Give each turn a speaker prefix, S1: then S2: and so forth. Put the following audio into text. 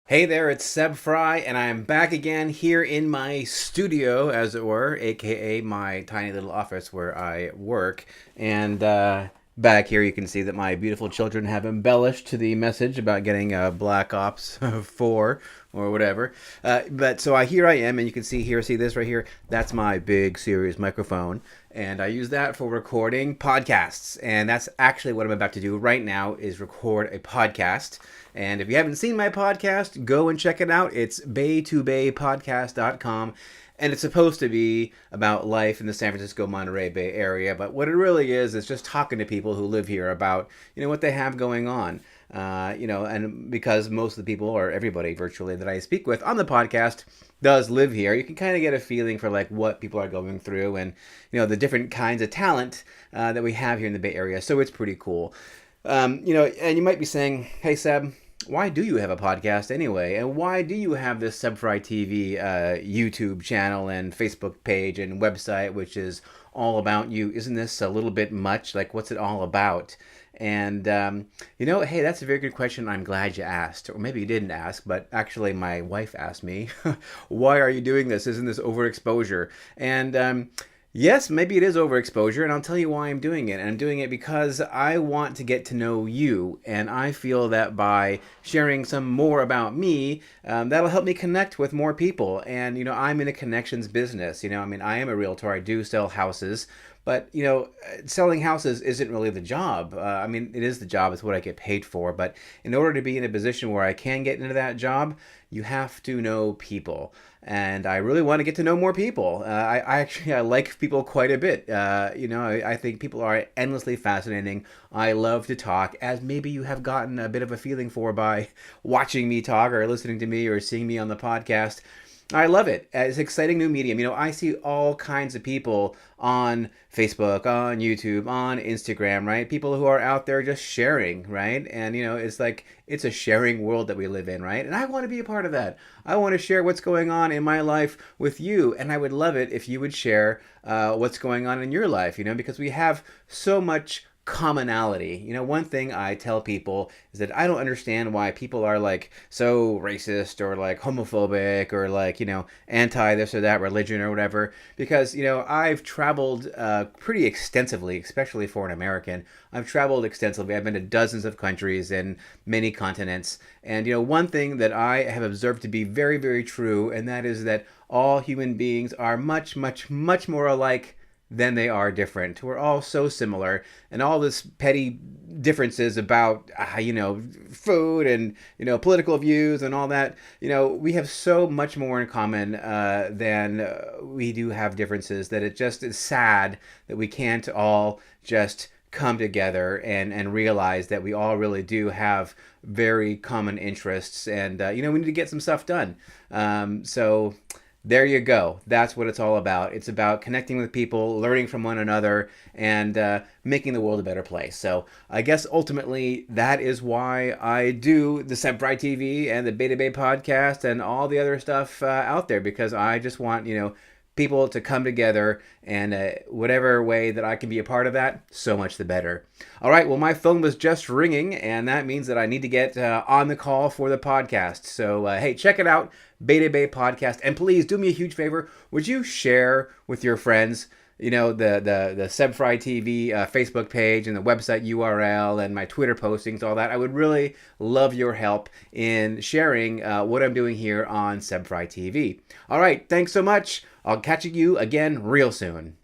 S1: Hey there, it's Seb Frey, and I'm back again here in my studio, as it were, aka my tiny little office where I work. And back here, you can see that my beautiful children have embellished to the message about getting Black Ops 4 or whatever. But so here I am, and you can see this right here. That's my big, serious microphone, and I use that for recording podcasts. And that's actually what I'm about to do right now is record a podcast. And if you haven't seen my podcast, go and check it out. It's bay2baypodcast.com. And it's supposed to be about life in the San Francisco Monterey Bay Area. But what it really is just talking to people who live here about, what they have going on. And because most of the people, or everybody virtually that I speak with on the podcast does live here, you can kind of get a feeling for like what people are going through and, the different kinds of talent that we have here in the Bay Area. So it's pretty cool. And you might be saying, hey, Seb, why do you have a podcast anyway? And why do you have this Seb Frey TV YouTube channel and Facebook page and website, which is all about you? Isn't this a little bit much? Like, what's it all about? And, hey, that's a very good question. I'm glad you asked. Or maybe you didn't ask, but actually my wife asked me, why are you doing this? Isn't this overexposure? And, yes, maybe it is overexposure, and I'll tell you why I'm doing it. And I'm doing it because I want to get to know you, and I feel that by sharing some more about me, that'll help me connect with more people. And, I'm in a connections business. I am a realtor. I do sell houses. But, selling houses isn't really the job. It is the job. It's what I get paid for. But in order to be in a position where I can get into that job, you have to know people. And I really want to get to know more people. I like people quite a bit. I think people are endlessly fascinating. I love to talk, as maybe you have gotten a bit of a feeling for by watching me talk or listening to me or seeing me on the podcast. I love it. It's an exciting new medium. I see all kinds of people on Facebook, on YouTube, on Instagram, right? People who are out there just sharing, right? And, it's like, it's a sharing world that we live in, right? And I want to be a part of that. I want to share what's going on in my life with you. And I would love it if you would share what's going on in your life, because we have so much commonality. One thing I tell people is that I don't understand why people are like so racist or like homophobic or like, anti this or that religion or whatever. Because, I've traveled pretty extensively, especially for an American. I've traveled extensively. I've been to dozens of countries and many continents. And, one thing that I have observed to be very, very true, and that is that all human beings are much, much, much more alike than they are different. We're all so similar, and all this petty differences about food and political views and all that. We have so much more in common than we do have differences, that it just is sad that we can't all just come together and realize that we all really do have very common interests, and we need to get some stuff done. So there you go. That's what it's all about. It's about connecting with people, learning from one another, and making the world a better place. So I guess ultimately that is why I do the Seb Frey TV and the Beta Bay podcast and all the other stuff out there, because I just want, people to come together, and whatever way that I can be a part of that, so much the better. All right, well, my phone was just ringing, and that means that I need to get on the call for the podcast. So, hey, check it out, Beta Bay Podcast, and please do me a huge favor. Would you share with your friends, the Seb Frey TV Facebook page and the website URL and my Twitter postings, all that? I would really love your help in sharing what I'm doing here on Seb Frey TV. All right, thanks so much. I'll catch you again real soon.